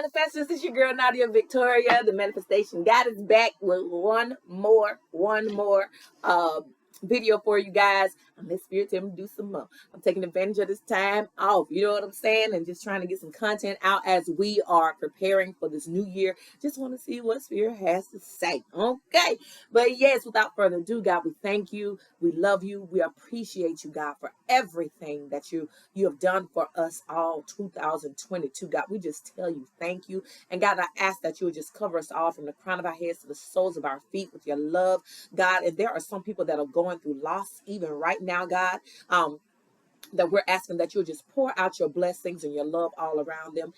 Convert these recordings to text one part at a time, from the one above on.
manifestors. This is your girl Nadia Victoria, the manifestation goddess, back with one more video for you guys. I'm let Spirit tell me to do some more. I'm taking advantage of this time off, you know what I'm saying, and just trying to get some content out as we are preparing for this new year. Just want to see what Spirit has to say. Okay, but yes, without further ado, God, we thank you, we love you, we appreciate you, God, for everything that you have done for us all 2022. God, we just tell you thank you. And God, I ask that you would just cover us all from the crown of our heads to the soles of our feet with your love, God. And there are some people that are going through loss even right now, God. That we're asking that you'll just pour out your blessings and your love all around them.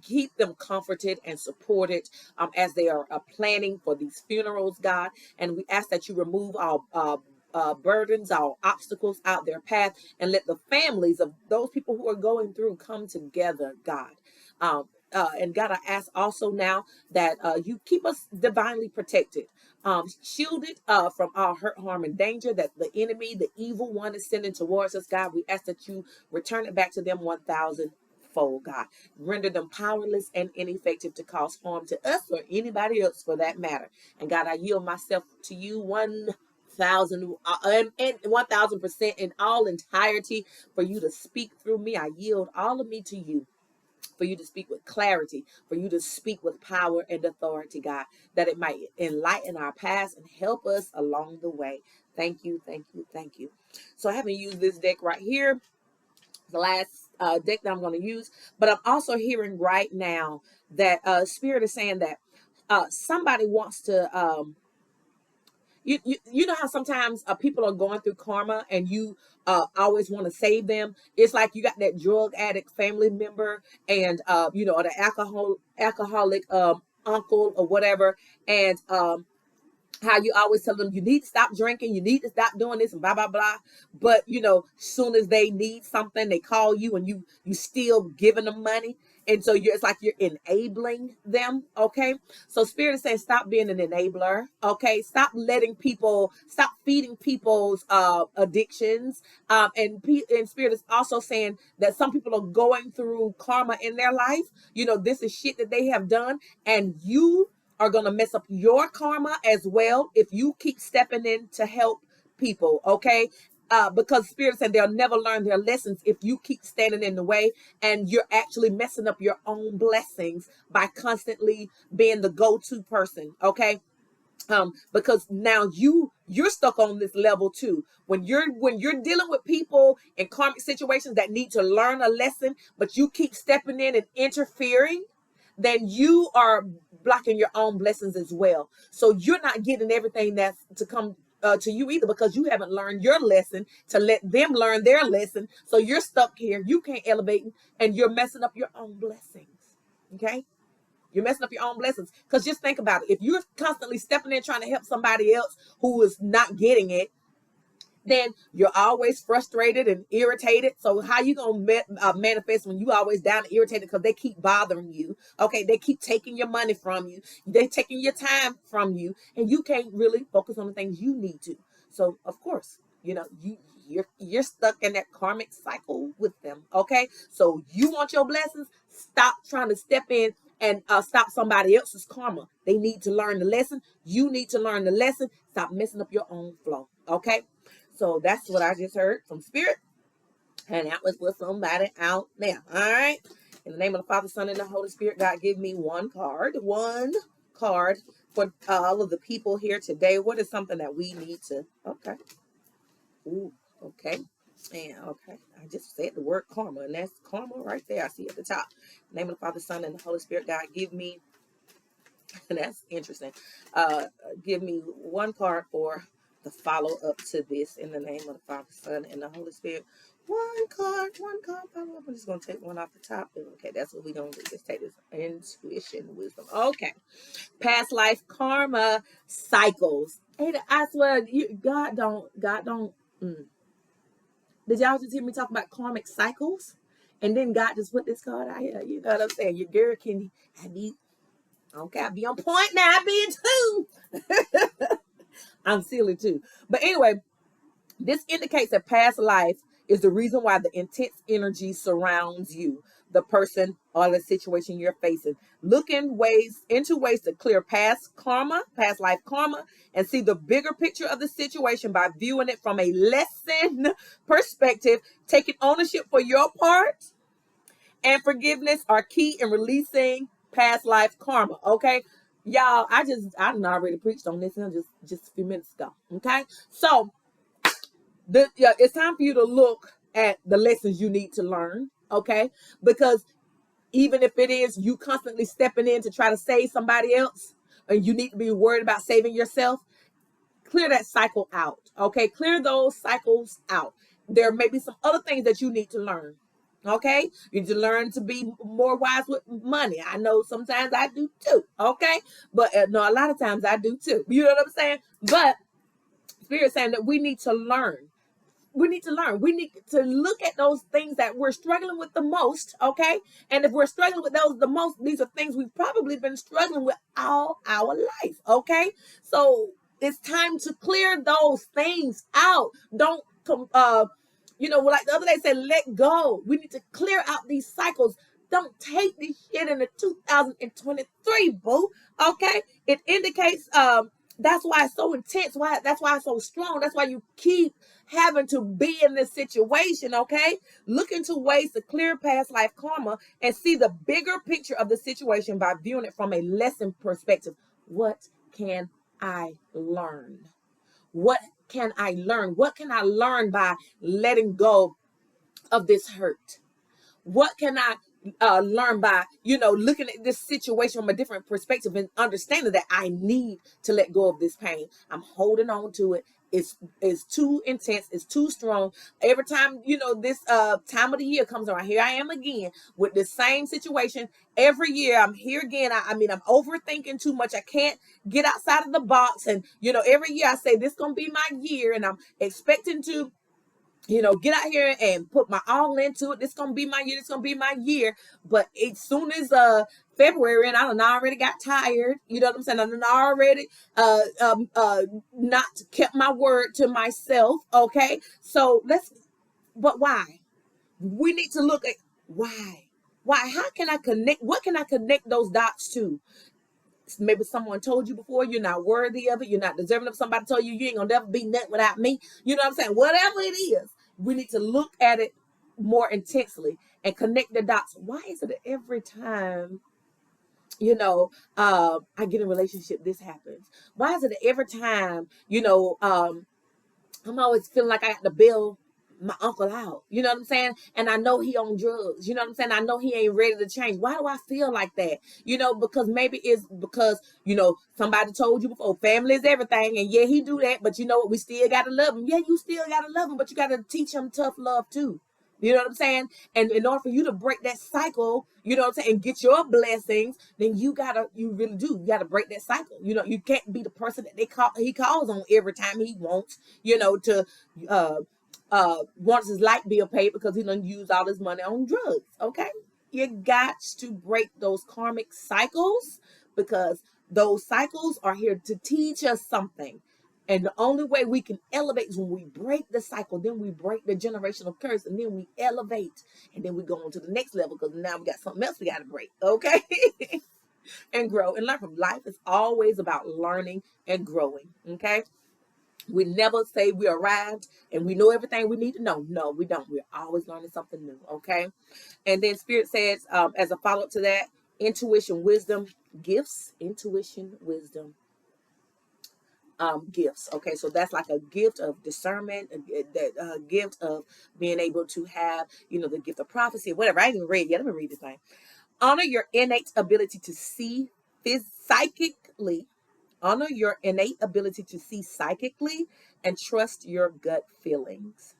Keep them comforted and supported as they are planning for these funerals, God. And we ask that you remove all burdens, all obstacles out their path, and let the families of those people who are going through come together, God. And God, I ask also now that you keep us divinely protected, shielded from all hurt, harm, and danger that the enemy, the evil one, is sending towards us, God. We ask that you return it back to them 1,000-fold, God. Render them powerless and ineffective to cause harm to us or anybody else for that matter. And God, I yield myself to you 1,000 and 1,000% in all entirety for you to speak through me. I yield all of me to you, for you to speak with clarity, for you to speak with power and authority, God, that it might enlighten our paths and help us along the way. Thank you, thank you, thank you. So I haven't used this deck right here, the last deck that I'm going to use, but I'm also hearing right now that Spirit is saying that somebody wants to you know how sometimes people are going through karma and you always want to save them. It's like you got that drug addict family member and you know, the alcoholic uncle or whatever, and how you always tell them you need to stop drinking, you need to stop doing this and blah blah blah, but you know, soon as they need something they call you and you still giving them money, and so it's like you're enabling them. Okay, so Spirit is saying stop being an enabler. Okay, stop feeding people's addictions, and Spirit is also saying that some people are going through karma in their life. You know, this is shit that they have done, and you are going to mess up your karma as well if you keep stepping in to help people. Okay, because Spirit said they'll never learn their lessons if you keep standing in the way, and you're actually messing up your own blessings by constantly being the go-to person. Okay, because now you're stuck on this level too. When you're dealing with people in karmic situations that need to learn a lesson, but you keep stepping in and interfering, then you are blocking your own blessings as well. So you're not getting everything that's to come to you either, because you haven't learned your lesson to let them learn their lesson. So you're stuck here. You can't elevate, and you're messing up your own blessings. Okay? You're messing up your own blessings. Because just think about it. If you're constantly stepping in trying to help somebody else who is not getting it, then you're always frustrated and irritated. So how you gonna manifest when you always down and irritated because they keep bothering you? Okay, they keep taking your money from you. They're taking your time from you, and you can't really focus on the things you need to. So of course, you know, you're stuck in that karmic cycle with them. Okay, so you want your blessings? Stop trying to step in and stop somebody else's karma. They need to learn the lesson. You need to learn the lesson. Stop messing up your own flow. Okay. So that's what I just heard from Spirit. And that was with somebody out there. All right. In the name of the Father, Son, and the Holy Spirit, God, give me one card for all of the people here today. What is something that we need to, okay. Ooh, okay. And okay, I just said the word karma, and that's karma right there. I see at the top. In the name of the Father, Son, and the Holy Spirit, God, give me, and that's interesting. Give me one card for the follow up to this, in the name of the Father, Son, and the Holy Spirit. One card follow up. I'm just gonna take one off the top. Okay, that's what we're gonna do. Just take this intuition, wisdom. Okay, past life karma cycles. Hey, I swear, God don't. Did y'all just hear me talk about karmic cycles? And then God just put this card out here. You know what I'm saying? Your girl can be okay. I be on point now. I be in too. I'm silly too. But anyway, this indicates a past life is the reason why the intense energy surrounds you, the person or the situation you're facing. Look into ways to clear past life karma, and see the bigger picture of the situation by viewing it from a lesson perspective. Taking ownership for your part and forgiveness are key in releasing past life karma. Okay, y'all, I done already preached on this just a few minutes ago. Okay, so it's time for you to look at the lessons you need to learn. Okay, because even if it is you constantly stepping in to try to save somebody else, and you need to be worried about saving yourself, clear that cycle out. Okay, clear those cycles out. There may be some other things that you need to learn. Okay, you need to learn to be more wise with money. I know sometimes I do too. Okay, but no, a lot of times I do too. You know what I'm saying? But Spirit saying that we need to learn. We need to learn. We need to look at those things that we're struggling with the most. Okay, and if we're struggling with those the most, these are things we've probably been struggling with all our life. Okay, so it's time to clear those things out. Don't like the other day said, let go. We need to clear out these cycles. Don't take this shit into 2023, boo. Okay, it indicates that's why it's so intense. That's why it's so strong. That's why you keep having to be in this situation. Okay, look into ways to clear past life karma and see the bigger picture of the situation by viewing it from a lesson perspective. What can I learn? What can I learn? What can I learn by letting go of this hurt? What can I learn by, looking at this situation from a different perspective and understanding that I need to let go of this pain? I'm holding on to it. It's too intense. It's too strong. Every time, this time of the year comes around, here I am again with the same situation. Every year I'm here again. I mean, I'm overthinking too much. I can't get outside of the box. And, every year I say, this going to be my year. And I'm expecting to get out here and put my all into it. This gonna be my year. This gonna be my year. But as soon as February, and I done already got tired. You know what I'm saying? I done already not kept my word to myself. Okay, so but why? We need to look at why. Why? How can I connect? What can I connect those dots to? Maybe someone told you before you're not worthy of it, you're not deserving of. Somebody told you ain't gonna never be nothing without me. You know what I'm saying? Whatever it is, we need to look at it more intensely and connect the dots. Why is it that every time I get in a relationship, this happens? Why is it that every time I'm always feeling like I got to bail my uncle out? You know what I'm saying? And I know he on drugs. You know what I'm saying? I know he ain't ready to change. Why do I feel like that? Because maybe it's because, somebody told you before, family is everything. And yeah, he do that. But you know what? We still got to love him. Yeah, you still got to love him. But you got to teach him tough love too. You know what I'm saying? And in order for you to break that cycle, you know what I'm saying, and get your blessings, then you really do. You gotta break that cycle. You can't be the person that he calls on every time he wants, to wants his light bill paid because he done used all his money on drugs. Okay? You got to break those karmic cycles, because those cycles are here to teach us something. And the only way we can elevate is when we break the cycle. Then we break the generational curse, and then we elevate, and then we go on to the next level, because now we got something else we got to break. Okay. And grow and learn from life. Is always about learning and growing. Okay. We never say we arrived and we know everything we need to know. No, we don't. We're always learning something new. Okay. And then Spirit says, as a follow-up to that, intuition, wisdom, gifts, intuition, wisdom, gifts. Okay, so that's like a gift of discernment, a gift of being able to have, the gift of prophecy, whatever. I didn't read yet. Let me read this thing. Honor your innate ability to see psychically. Honor your innate ability to see psychically and trust your gut feelings.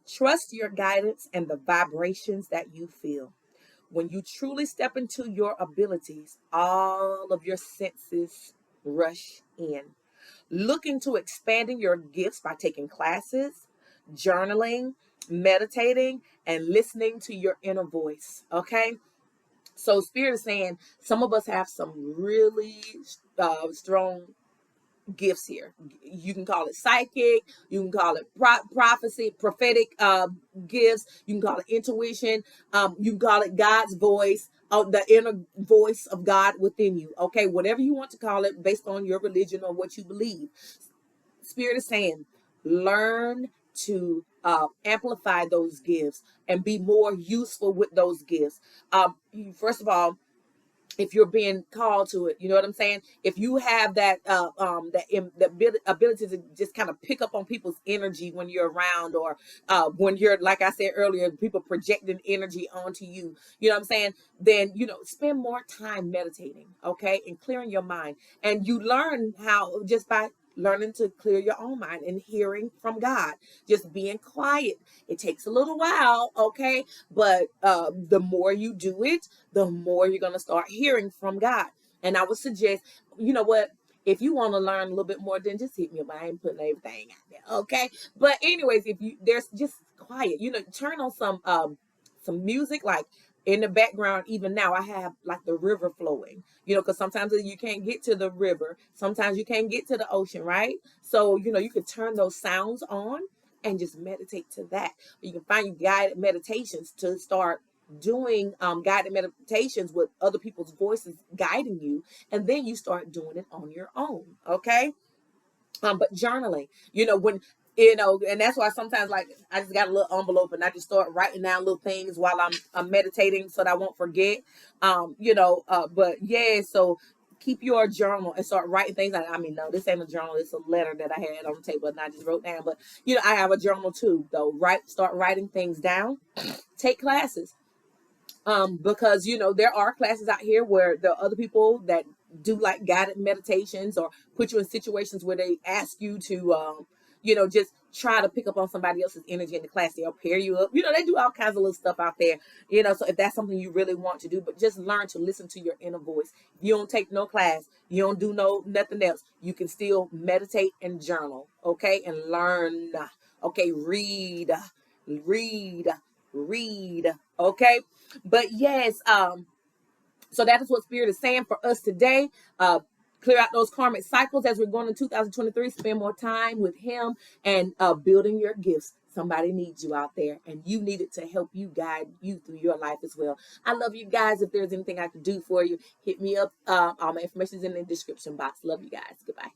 Trust your guidance and the vibrations that you feel. When you truly step into your abilities, all of your senses rush in. Look into expanding your gifts by taking classes, journaling, meditating, and listening to your inner voice. Okay? So Spirit is saying some of us have some really strong gifts here. You can call it psychic, you can call it prophecy, prophetic gifts, you can call it intuition, you can call it God's voice, the inner voice of God within you. Okay, whatever you want to call it based on your religion or what you believe. Spirit is saying, learn to amplify those gifts and be more useful with those gifts. First of all, if you're being called to it, you know what I'm saying? If you have that the ability to just kind of pick up on people's energy when you're around, or when you're, like I said earlier, people projecting energy onto you, you know what I'm saying? Then, spend more time meditating, okay, and clearing your mind. And you learn how, just by learning to clear your own mind and hearing from God, just being quiet. It takes a little while, okay, but the more you do it, the more you're going to start hearing from God. And I would suggest, you know what, if you want to learn a little bit more, then just hit me up. I ain't putting everything out there, okay? But anyways, if you, there's just quiet, turn on some music, like in the background. Even now I have like the river flowing, because sometimes you can't get to the river, sometimes you can't get to the ocean, right? So you can turn those sounds on and just meditate to that. You can find guided meditations to start doing, guided meditations with other people's voices guiding you, and then you start doing it on your own, okay? But journaling, when and that's why sometimes, like, I just got a little envelope and I just start writing down little things while I'm meditating so that I won't forget. But yeah, so keep your journal and start writing things. I mean, no, this ain't a journal, it's a letter that I had on the table and I just wrote down. But I have a journal too, though. Start writing things down. Take classes. Because there are classes out here where there are other people that do like guided meditations, or put you in situations where they ask you to just try to pick up on somebody else's energy in the class. They'll pair you up. They do all kinds of little stuff out there. So if that's something you really want to do, but just learn to listen to your inner voice. If you don't take no class, you don't do nothing else, you can still meditate and journal, okay, and learn. Okay, read read, okay? But yes, so that is what Spirit is saying for us today. Clear out those karmic cycles as we're going in 2023. Spend more time with him and building your gifts. Somebody needs you out there, and you need it to help you, guide you through your life as well. I love you guys. If there's anything I can do for you, hit me up. All my information is in the description box. Love you guys. Goodbye.